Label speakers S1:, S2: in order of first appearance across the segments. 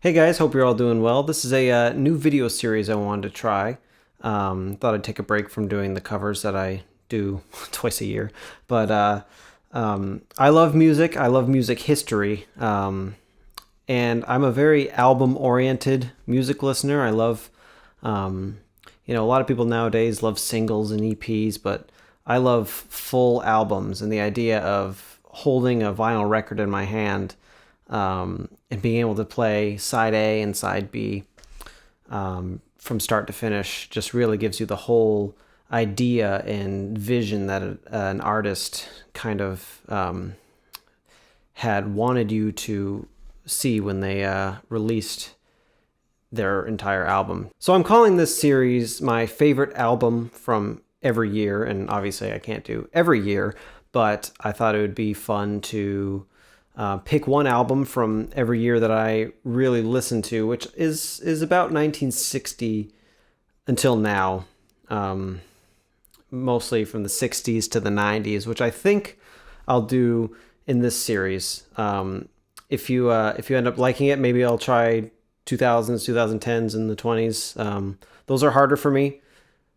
S1: Hey guys, hope you're all doing well. This is a new video series I wanted to try. Thought I'd take a break from doing the covers that I do twice a year. But I love music. I love music history. And I'm a very album-oriented music listener. I love, a lot of people nowadays love singles and EPs, but I love full albums and the idea of holding a vinyl record in my hand and being able to play side A and side B from start to finish just really gives you the whole idea and vision that an artist kind of had wanted you to see when they released their entire album. So I'm calling this series my favorite album from every year, and obviously I can't do every year, but I thought it would be fun to pick one album from every year that I really listen to, which is about 1960 until now, mostly from the 60s to the 90s, which I think I'll do in this series. If you end up liking it, maybe I'll try 2000s, 2010s, and the 20s. Those are harder for me,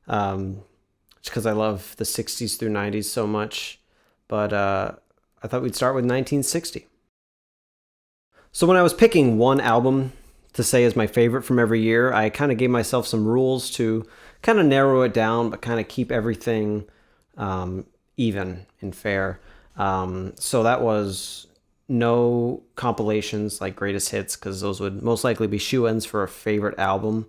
S1: just because I love the 60s through 90s so much. But I thought we'd start with 1960. So when I was picking one album to say is my favorite from every year, I kind of gave myself some rules to kind of narrow it down, but kind of keep everything even and fair. So that was no compilations like greatest hits, because those would most likely be shoe-ins for a favorite album.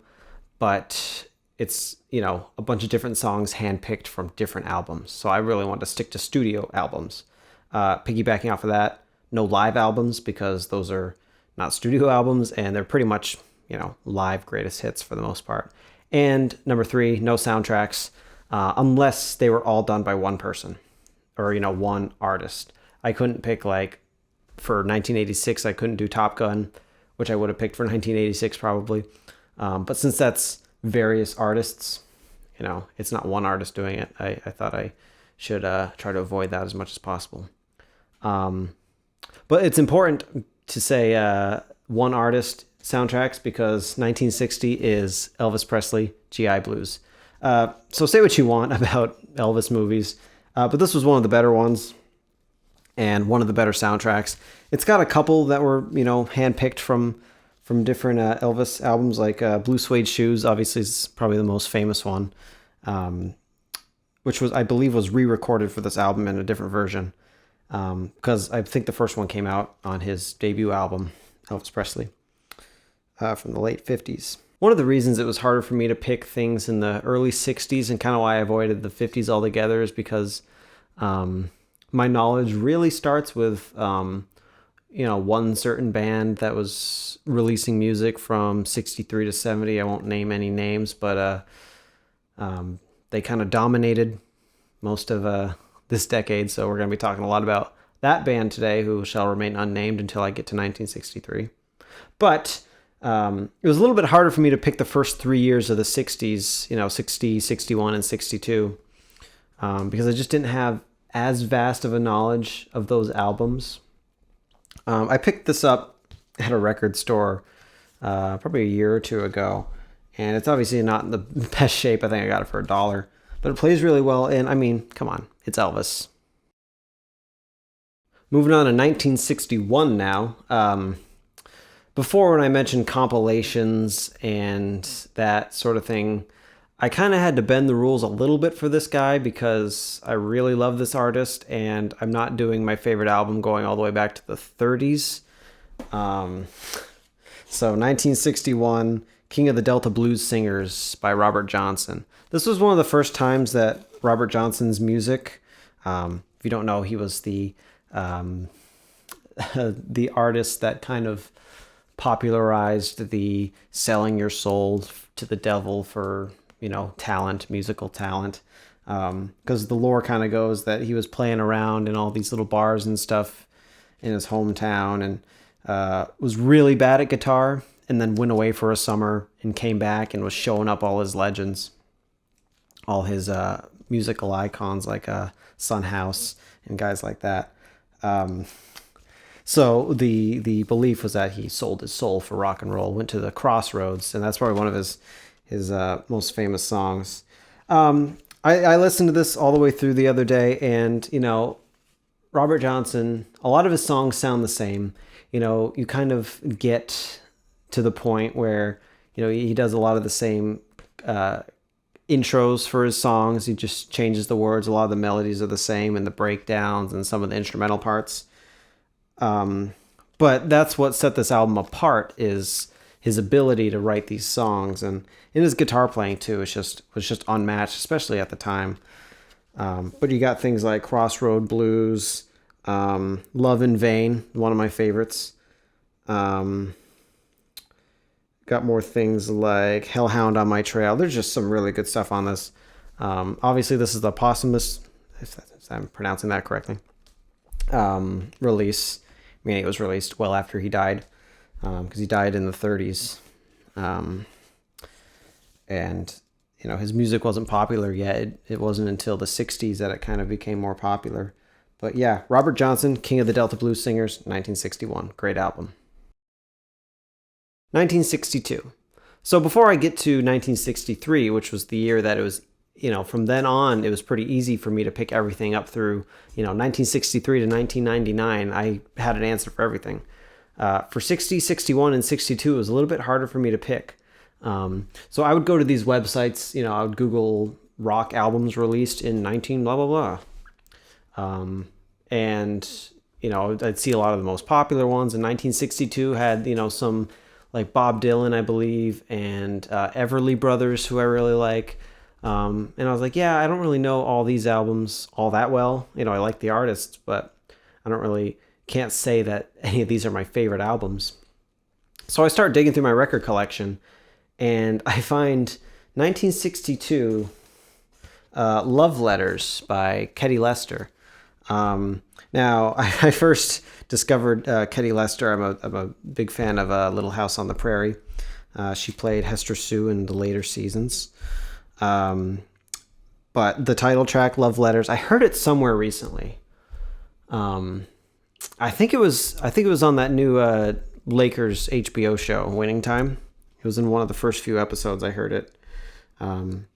S1: But it's, a bunch of different songs handpicked from different albums. So I really want to stick to studio albums. Piggybacking off of that, no live albums, because those are not studio albums and they're pretty much, live greatest hits for the most part. And number 3, no soundtracks, unless they were all done by one person or, one artist. I couldn't pick, like, for 1986, I couldn't do Top Gun, which I would have picked for 1986 probably. But since that's various artists, it's not one artist doing it, I thought I should try to avoid that as much as possible. But it's important to say one artist soundtracks, because 1960 is Elvis Presley, GI Blues. So say what you want about Elvis movies, but this was one of the better ones and one of the better soundtracks. It's got a couple that were, handpicked from different Elvis albums, like Blue Suede Shoes, obviously is probably the most famous one, which I believe was re-recorded for this album in a different version. Because I think the first one came out on his debut album, Elvis Presley, from the late 50s. One of the reasons it was harder for me to pick things in the early 60s, and kind of why I avoided the 50s altogether, is because my knowledge really starts with, one certain band that was releasing music from 63 to 70. I won't name any names, but they kind of dominated most of this decade, so we're going to be talking a lot about that band today, who shall remain unnamed until I get to 1963. But it was a little bit harder for me to pick the first 3 years of the 60s, 60, 61, and 62, because I just didn't have as vast of a knowledge of those albums. I picked this up at a record store probably a year or two ago, and it's obviously not in the best shape. I think I got it for $1. But it plays really well, and I mean, come on, it's Elvis. Moving on to 1961 now. Before, when I mentioned compilations and that sort of thing, I kind of had to bend the rules a little bit for this guy, because I really love this artist, and I'm not doing my favorite album going all the way back to the 30s. So 1961, King of the Delta Blues Singers by Robert Johnson. This was one of the first times that Robert Johnson's music, if you don't know, he was the artist that kind of popularized the selling your soul to the devil for, talent, musical talent. Because the lore kind of goes that he was playing around in all these little bars and stuff in his hometown, and was really bad at guitar, and then went away for a summer and came back and was showing up all his legends, all his musical icons like Son House and guys like that. So the belief was that he sold his soul for rock and roll, went to the crossroads, and that's probably one of his most famous songs. I listened to this all the way through the other day, and Robert Johnson, a lot of his songs sound the same. You kind of get to the point where he does a lot of the same intros for his songs. He just changes the words. A lot of the melodies are the same, and the breakdowns and some of the instrumental parts. But that's what set this album apart, is his ability to write these songs, and in his guitar playing too was just unmatched, especially at the time. But you got things like Crossroad Blues, Love in Vain, one of my favorites. Got more things like Hellhound on My Trail. There's just some really good stuff on this. Obviously, this is the posthumous, if I'm pronouncing that correctly, release. I mean, it was released well after he died, because he died in the 30s. And his music wasn't popular yet. It wasn't until the 60s that it kind of became more popular. But yeah, Robert Johnson, King of the Delta Blues Singers, 1961. Great album. 1962. So before I get to 1963, which was the year that it was, from then on, it was pretty easy for me to pick everything up through, 1963 to 1999. I had an answer for everything. For 60, 61, and 62, it was a little bit harder for me to pick. So I would go to these websites, I would Google rock albums released in 19 blah, blah, blah. And, I'd see a lot of the most popular ones. And 1962 had, some like Bob Dylan, I believe, and Everly Brothers, who I really like. And I was like, yeah, I don't really know all these albums all that well. I like the artists, but I can't say that any of these are my favorite albums. So I start digging through my record collection, and I find 1962 Love Letters by Ketty Lester. Now, I first discovered Ketty Lester. I'm a big fan of Little House on the Prairie. She played Hester Sue in the later seasons. But the title track, Love Letters, I heard it somewhere recently. I think it was on that new Lakers HBO show, Winning Time. It was in one of the first few episodes I heard it. And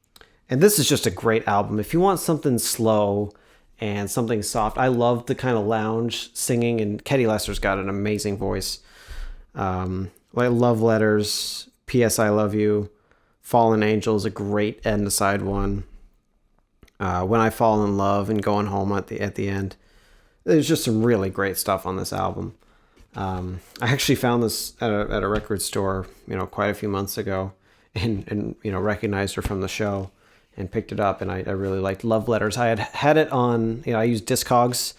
S1: this is just a great album. If you want something slow and something soft, I love the kind of lounge singing, and Ketty Lester's got an amazing voice. Like Love Letters, P.S. I Love You, Fallen Angel is a great end aside one. When I Fall in Love, and Going Home at the end. There's just some really great stuff on this album. I actually found this at a record store, quite a few months ago, and recognized her from the show and picked it up, and I really liked Love Letters. I had it on, I use Discogs,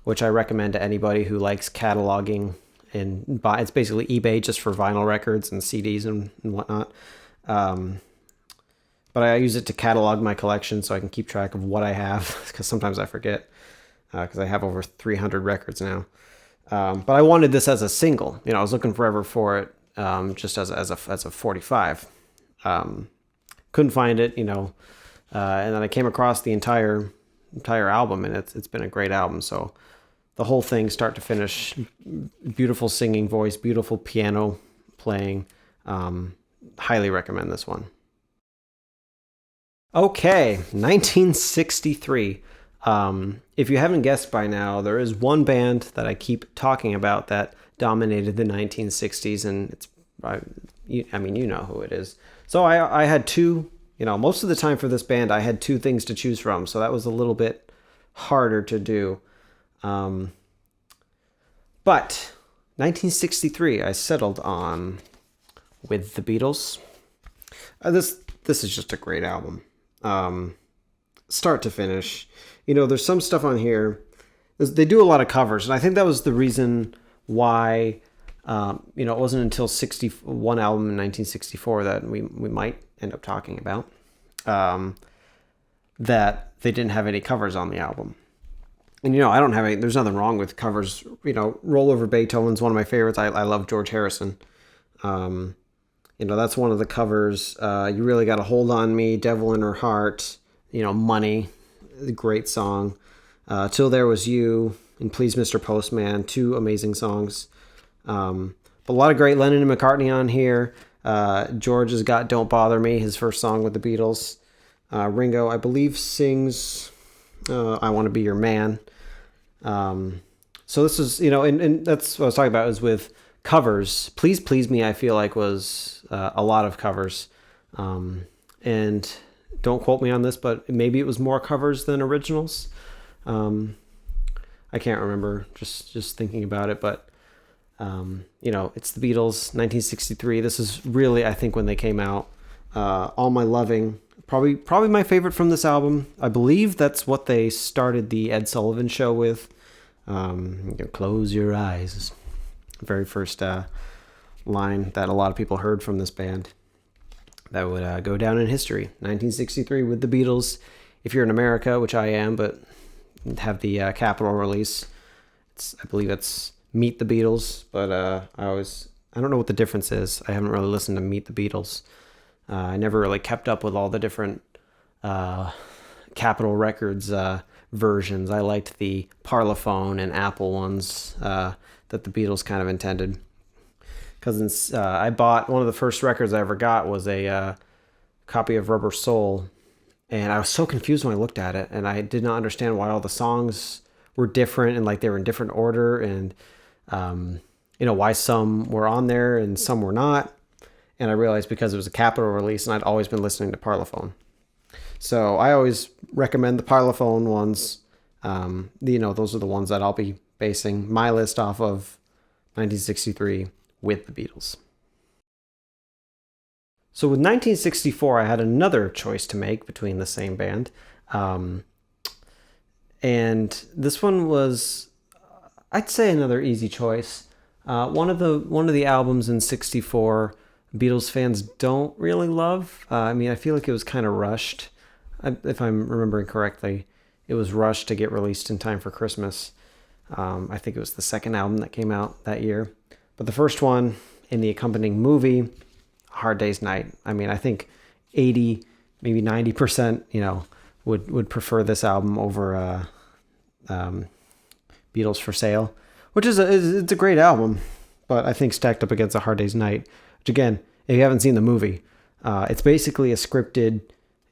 S1: which I recommend to anybody who likes cataloging and buy. It's basically eBay just for vinyl records and CDs and whatnot. But I use it to catalog my collection so I can keep track of what I have, because sometimes I forget, because I have over 300 records now. But I wanted this as a single. I was looking forever for it, just as a 45. Couldn't find it, and then I came across the entire album, and it's been a great album. So the whole thing, start to finish, beautiful singing voice, beautiful piano playing. Highly recommend this one. Okay, 1963. If you haven't guessed by now, there is one band that I keep talking about that dominated the 1960s, and you know who it is. So I had two, most of the time for this band, I had two things to choose from, so that was a little bit harder to do. But 1963, I settled on With the Beatles. This is just a great album. Start to finish. There's some stuff on here. They do a lot of covers, and I think that was the reason why, it wasn't until 61 album in 1964 that we might end up talking about, that they didn't have any covers on the album. And, I don't have any, there's nothing wrong with covers. Roll Over Beethoven's one of my favorites. I love George Harrison. That's one of the covers. You Really Got a Hold on Me, Devil in Her Heart, Money, great song. Till There Was You, and Please Mr. Postman, two amazing songs. But a lot of great Lennon and McCartney on here. George has got Don't Bother Me, his first song with the Beatles. Ringo, I believe, sings I Want to Be Your Man. So this is, and that's what I was talking about, is with covers. Please Please Me, I feel like, was a lot of covers. And don't quote me on this, but maybe it was more covers than originals. I can't remember, just thinking about it, but it's the Beatles, 1963. This is really, I think, when they came out. All My Loving, probably my favorite from this album. I believe that's what they started the Ed Sullivan Show with. Close your eyes. Very first line that a lot of people heard from this band. That would go down in history. 1963 with the Beatles. If you're in America, which I am, but have the Capitol release, I believe it's Meet the Beatles, but I don't know what the difference is. I haven't really listened to Meet the Beatles. I never really kept up with all the different Capitol Records versions. I liked the Parlophone and Apple ones that the Beatles kind of intended. Because I bought one of the first records I ever got was a copy of Rubber Soul, and I was so confused when I looked at it, and I did not understand why all the songs were different and like they were in different order, and why some were on there and some were not. And I realized because it was a Capitol release, and I'd always been listening to Parlophone. So I always recommend the Parlophone ones. Those are the ones that I'll be basing my list off of 1963 with the Beatles. So with 1964, I had another choice to make between the same band. And this one was, I'd say, another easy choice. One of the albums in 64, Beatles fans don't really love. I feel like it was kind of rushed. If I'm remembering correctly, it was rushed to get released in time for Christmas. I think it was the second album that came out that year. But the first one in the accompanying movie, Hard Day's Night. I think 80, maybe 90%, would prefer this album over Beatles for Sale, which it's a great album, but I think stacked up against A Hard Day's Night, which, again, if you haven't seen the movie, it's basically a scripted,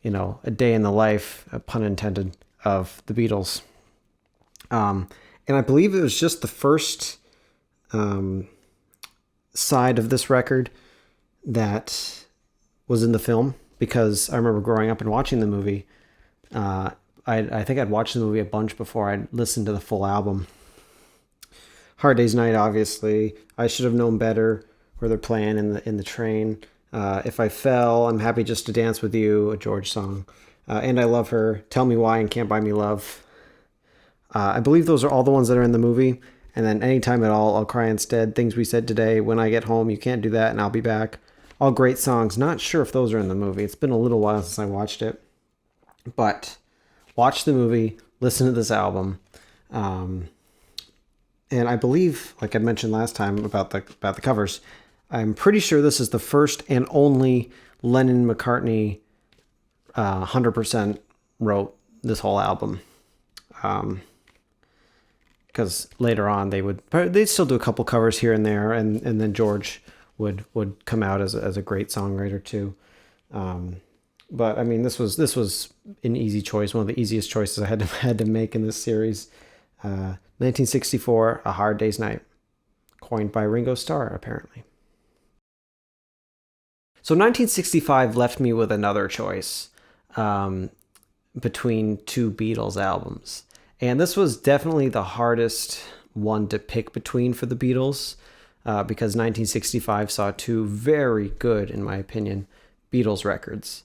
S1: a day in the life, pun intended, of the Beatles. And I believe it was just the first side of this record that was in the film, because I remember growing up and watching the movie. I think I'd watched the movie a bunch before I'd listened to the full album. Hard Day's Night, obviously. I Should Have Known Better, where they're playing in the train. If I Fell, I'm Happy Just to Dance with You, a George song. And I Love Her, Tell Me Why, and Can't Buy Me Love. I believe those are all the ones that are in the movie. And then Anytime at All, I'll Cry Instead, Things We Said Today, When I Get Home, You Can't Do That, and I'll Be Back. All great songs. Not sure if those are in the movie. It's been a little while since I watched it. But watch the movie, listen to this album. And I believe, like I mentioned last time about the covers, I'm pretty sure this is the first and only Lennon-McCartney 100% wrote this whole album. Because later on they'd still do a couple covers here and there, and then George would come out as a great songwriter too. But this was an easy choice, one of the easiest choices I had to make in this series. 1964, A Hard Day's Night, coined by Ringo Starr, apparently. So 1965 left me with another choice between two Beatles albums. And this was definitely the hardest one to pick between for the Beatles, because 1965 saw two very good, in my opinion, Beatles records.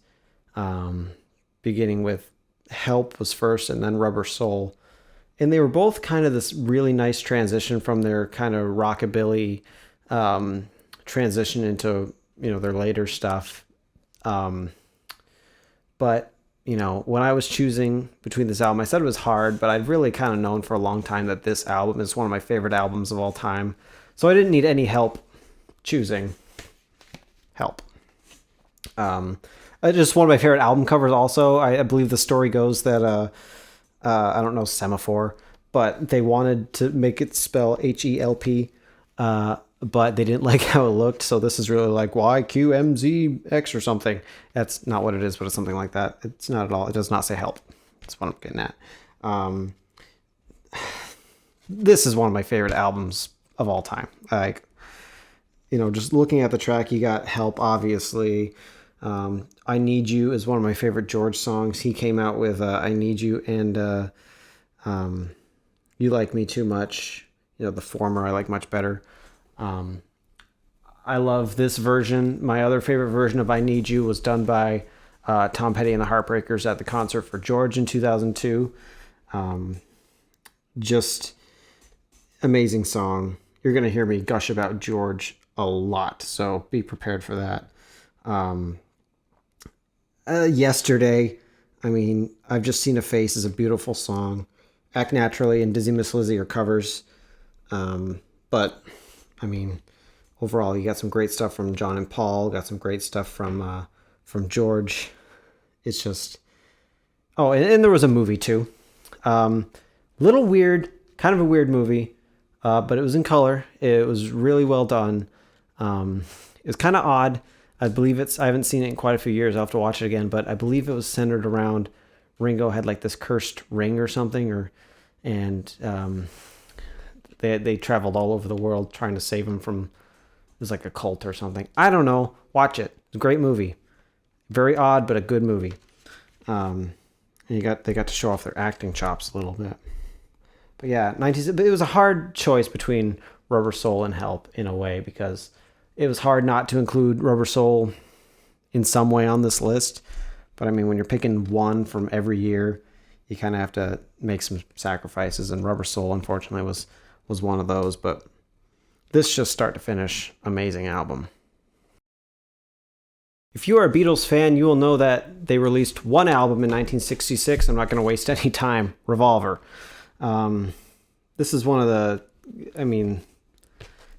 S1: Beginning with Help was first, and then Rubber Soul. And they were both kind of this really nice transition from their kind of rockabilly transition into, their later stuff. But when I was choosing between this album, I said it was hard, but I'd really kind of known for a long time that this album is one of my favorite albums of all time. So I didn't need any help choosing Help. Just one of my favorite album covers also. I believe the story goes that, I don't know, Semaphore, but they wanted to make it spell HELP, but they didn't like how it looked. So this is really like YQMZX or something. That's not what it is, but it's something like that. It's not at all. It does not say help. That's what I'm getting at. This is one of my favorite albums of all time. Like, just looking at the track, you got Help, obviously. I Need You is one of my favorite George songs. He came out with I Need You and You Like Me Too Much. The former I like much better. I love this version. My other favorite version of I Need You was done by Tom Petty and the Heartbreakers at the concert for George in 2002. Just amazing song. You're going to hear me gush about George a lot, so be prepared for that. Yesterday, I've Just Seen a Face is a beautiful song. Act Naturally and Dizzy Miss Lizzy are covers. But overall, you got some great stuff from John and Paul, got some great stuff from George. It's just, and there was a movie too. Little weird, kind of a weird movie, but it was in color. It was really well done. It was kind of odd. I believe I haven't seen it in quite a few years. I'll have to watch it again, but I believe it was centered around Ringo had like this cursed ring or something, they traveled all over the world trying to save him from, it was like a cult or something. I don't know. Watch it. It's a great movie. Very odd, but a good movie. And they got to show off their acting chops a little bit. But yeah, it was a hard choice between Rubber Soul and Help in a way, because it was hard not to include Rubber Soul in some way on this list. But when you're picking one from every year, you kind of have to make some sacrifices, and Rubber Soul, unfortunately, was one of those. But this just start to finish, amazing album. If you are a Beatles fan, you will know that they released one album in 1966. I'm not going to waste any time. Revolver. This is one of the,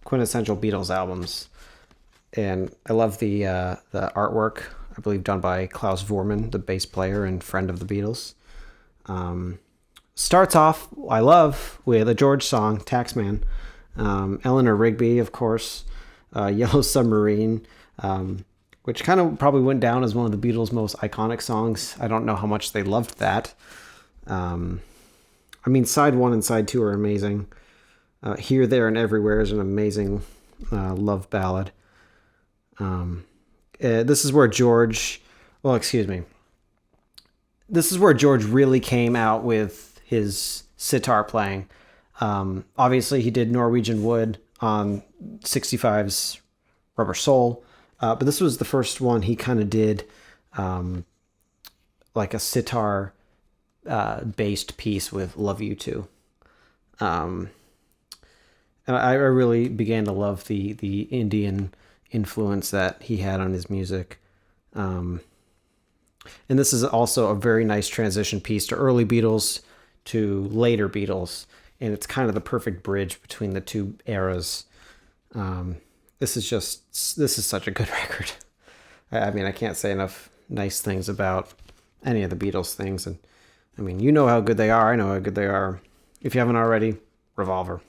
S1: quintessential Beatles albums. And I love the artwork, I believe done by Klaus Voormann, the bass player and friend of the Beatles. Starts off, I love, with a George song, Taxman. Eleanor Rigby, of course. Yellow Submarine, which kind of probably went down as one of the Beatles' most iconic songs. I don't know how much they loved that. Side 1 and side 2 are amazing. Here, There, and Everywhere is an amazing love ballad. This is where George really came out with his sitar playing. Obviously, he did Norwegian Wood on 65's Rubber Soul, but this was the first one he kind of did like a sitar based piece with Love You Too. And I really began to love the Indian influence that he had on his music. And this is also a very nice transition piece to early Beatles to later Beatles. And it's kind of the perfect bridge between the two eras. This is such a good record. I can't say enough nice things about any of the Beatles things. And you know how good they are. I know how good they are. If you haven't already, Revolver.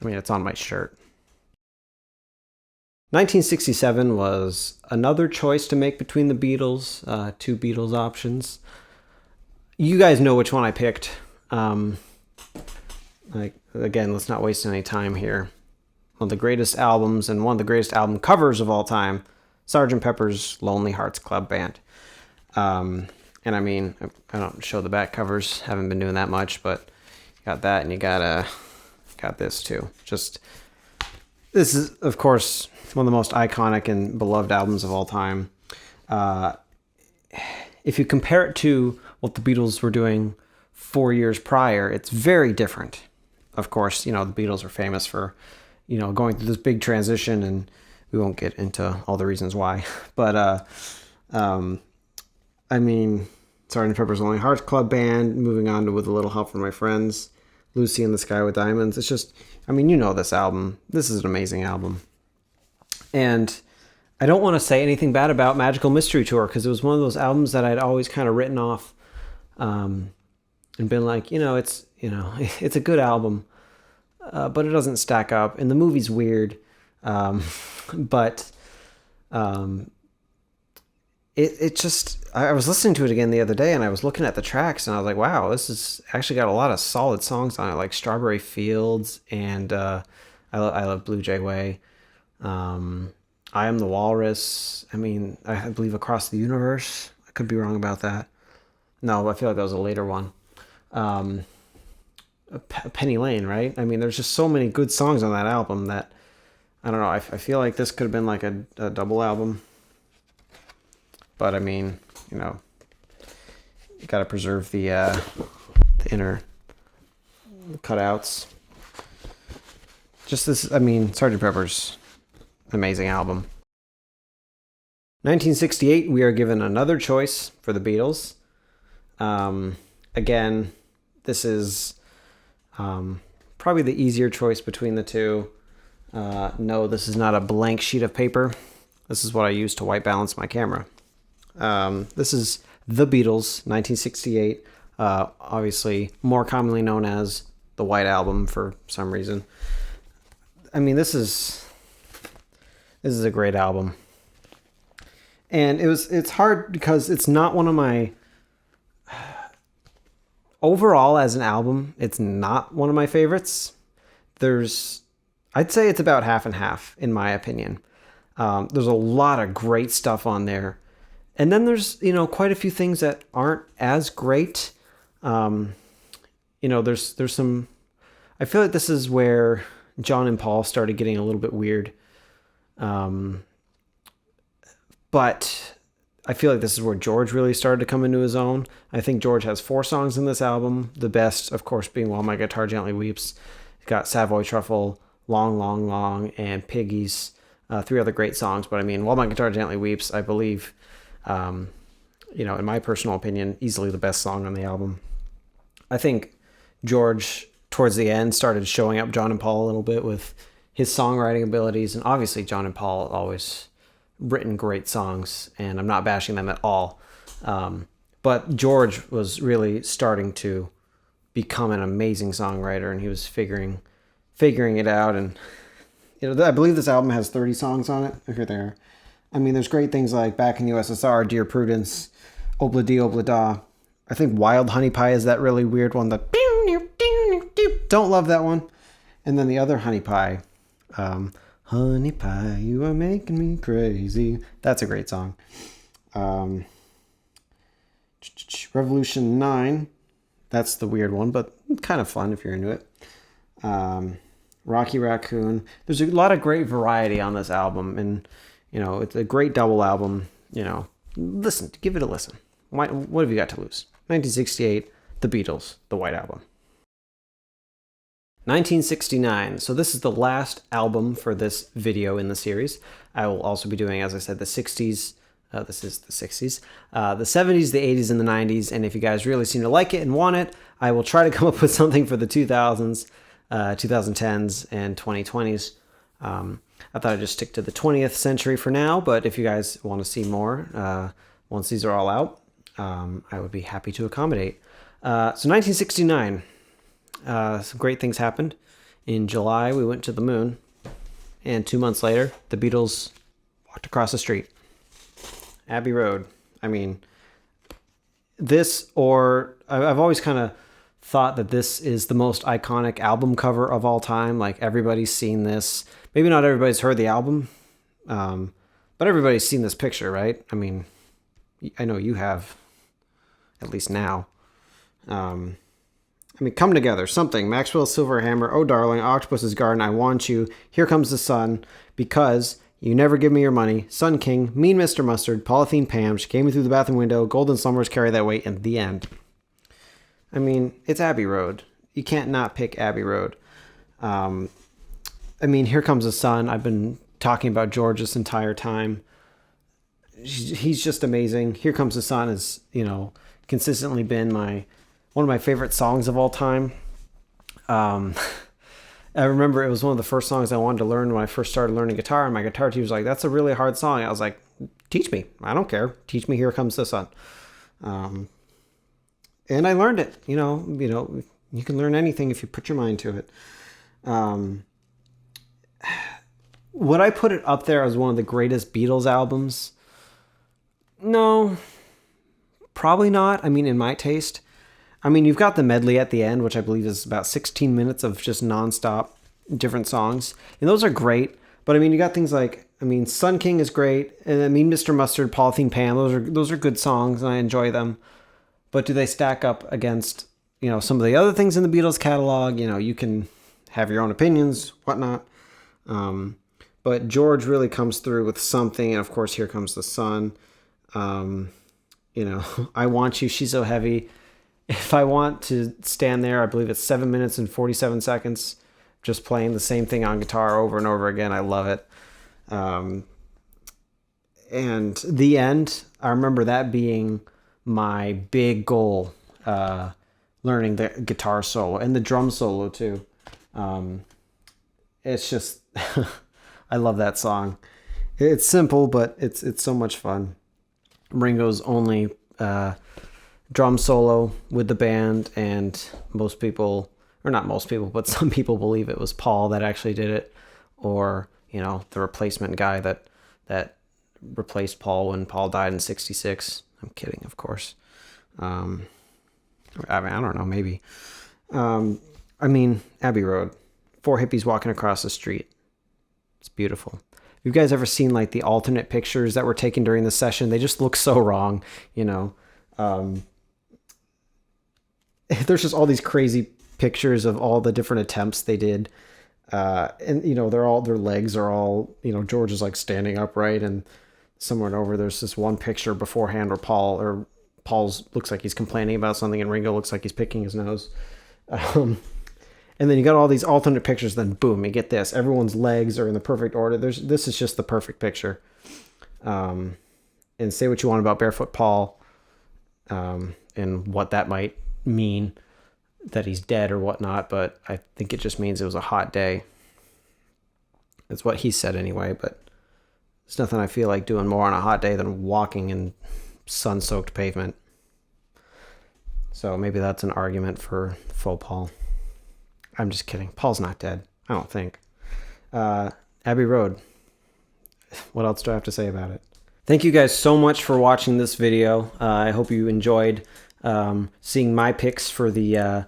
S1: It's on my shirt. 1967 was another choice to make between the Beatles, two Beatles options. You guys know which one I picked. Again, let's not waste any time here. One of the greatest albums and one of the greatest album covers of all time, Sgt. Pepper's Lonely Hearts Club Band. I don't show the back covers, haven't been doing that much, but you got that and you got this too. This is, of course, one of the most iconic and beloved albums of all time. If you compare it to what the Beatles were doing 4 years prior, it's very different. Of course, the Beatles are famous for, going through this big transition, and we won't get into all the reasons why. But, Sgt. Pepper's Lonely Hearts Club Band, moving on to With a Little Help from My Friends, Lucy in the Sky with Diamonds. It's just, this album. This is an amazing album. And I don't want to say anything bad about Magical Mystery Tour, because it was one of those albums that I'd always kind of written off and been like, it's it's a good album, but it doesn't stack up. And the movie's weird, but it just, I was listening to it again the other day, and I was looking at the tracks, and I was like, wow, this has actually got a lot of solid songs on it, like Strawberry Fields, and I love Blue Jay Way. I Am the Walrus. I mean, I believe Across the Universe. I could be wrong about that. No, I feel like that was a later one. Penny Lane, right? I mean, there's just so many good songs on that album that, I don't know, I feel like this could have been like a double album. But I mean, you got to preserve the inner cutouts. Just this, I mean, Sgt. Pepper's amazing album. 1968, we are given another choice for the Beatles. Again, this is probably the easier choice between the two. No, this is not a blank sheet of paper. This is what I use to white balance my camera. This is The Beatles, 1968. Obviously, more commonly known as the White Album for some reason. I mean, this is a great album. And it's hard because it's not one of my, overall as an album, it's not one of my favorites. I'd say it's about half and half in my opinion. There's a lot of great stuff on there. And then there's, quite a few things that aren't as great. There's some, I feel like this is where John and Paul started getting a little bit weird. But I feel like this is where George really started to come into his own. I think George has 4 songs in this album. The best, of course, being While My Guitar Gently Weeps. He's got Savoy Truffle, Long, Long, Long, and Piggies. 3 other great songs. But I mean, While My Guitar Gently Weeps, I believe, in my personal opinion, easily the best song on the album. I think George, towards the end, started showing up John and Paul a little bit with his songwriting abilities. And obviously, John and Paul always written great songs, and I'm not bashing them at all. But George was really starting to become an amazing songwriter, and he was figuring it out. And I believe this album has 30 songs on it. Here they are. I mean, there's great things like Back in the USSR, Dear Prudence, Obla Di Obla Da. I think Wild Honey Pie is that really weird one. Don't love that one. And then the other Honey Pie, Honey Pie, you are making me crazy. That's a great song. Revolution 9. That's the weird one, but kind of fun if you're into it. Rocky Raccoon. There's a lot of great variety on this album, and it's a great double album. Listen, give it a listen. What have you got to lose? 1968, The Beatles, The White Album. 1969. So this is the last album for this video in the series. I will also be doing, as I said, the 60s. This is the 60s. The 70s, the 80s, and the 90s. And if you guys really seem to like it and want it, I will try to come up with something for the 2000s, 2010s, and 2020s. I thought I'd just stick to the 20th century for now, but if you guys want to see more, once these are all out, I would be happy to accommodate. So 1969. Some great things happened. In July, we went to the moon. And 2 months later, the Beatles walked across the street. Abbey Road. I mean, I've always kind of thought that this is the most iconic album cover of all time. Like, everybody's seen this. Maybe not everybody's heard the album, but everybody's seen this picture, right? I mean, I know you have, at least now. Come Together, Something, Maxwell Silverhammer, Oh Darling, Octopus's Garden, I Want You, Here Comes the Sun, Because, You Never Give Me Your Money, Sun King, Mean Mr. Mustard, Polythene Pam, She Came In Through the Bathroom Window, Golden Slumbers Carry That Weight, and The End. I mean, it's Abbey Road. You can't not pick Abbey Road. Here Comes the Sun. I've been talking about George this entire time. He's just amazing. Here Comes the Sun has, consistently been one of my favorite songs of all time. I remember it was one of the first songs I wanted to learn when I first started learning guitar, and my guitar teacher was like, that's a really hard song. I was like, teach me. I don't care. Teach me Here Comes the Sun. And I learned it, You can learn anything if you put your mind to it. Would I put it up there as one of the greatest Beatles albums? No, probably not. I mean, in my taste. I mean, you've got the medley at the end, which I believe is about 16 minutes of just nonstop different songs. And those are great. But I mean, you got things like, I mean, Sun King is great. And I mean, Mr. Mustard, Polythene Pam, those are good songs and I enjoy them. But do they stack up against, some of the other things in the Beatles catalog? You can have your own opinions, whatnot. But George really comes through with something. And of course, Here Comes the Sun. I Want You, She's So Heavy. If I want to stand there, I believe it's 7 minutes and 47 seconds, just playing the same thing on guitar over and over again. I love it. And the end, I remember that being my big goal, learning the guitar solo and the drum solo too. It's just, I love that song. It's simple, but it's so much fun. Ringo's only drum solo with the band, and most people, or not most people, but some people believe it was Paul that actually did it, or the replacement guy that replaced Paul when Paul died in '66. I'm kidding, of course. I mean, I don't know, maybe. Abbey Road, 4 hippies walking across the street. It's beautiful. Have you guys ever seen like the alternate pictures that were taken during the session? They just look so wrong, There's just all these crazy pictures of all the different attempts they did. And their legs are all, George is like standing upright, and somewhere over there's this one picture beforehand where Paul's looks like he's complaining about something and Ringo looks like he's picking his nose. And then you got all these alternate pictures, then boom, you get this. Everyone's legs are in the perfect order. This is just the perfect picture. And say what you want about Barefoot Paul, and what that might mean, that he's dead or whatnot, but I think it just means it was a hot day. That's what he said anyway, but there's nothing I feel like doing more on a hot day than walking in sun-soaked pavement. So maybe that's an argument for faux Paul. I'm just kidding. Paul's not dead, I don't think. Abbey Road. What else do I have to say about it? Thank you guys so much for watching this video. I hope you enjoyed seeing my picks for the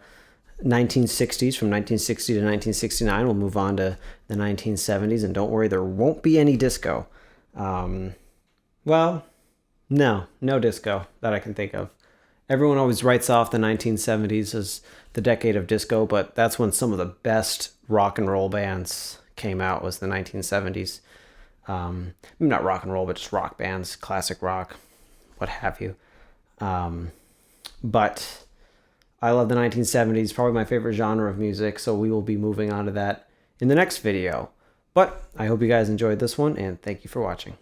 S1: 1960s, from 1960 to 1969. We'll move on to the 1970s, and don't worry, there won't be any disco. No disco that I can think of. Everyone always writes off the 1970s as the decade of disco, but that's when some of the best rock and roll bands came out, was the 1970s. Not rock and roll, but just rock bands, classic rock, what have you. But I love the 1970s, probably my favorite genre of music, so we will be moving on to that in the next video. But I hope you guys enjoyed this one, and thank you for watching.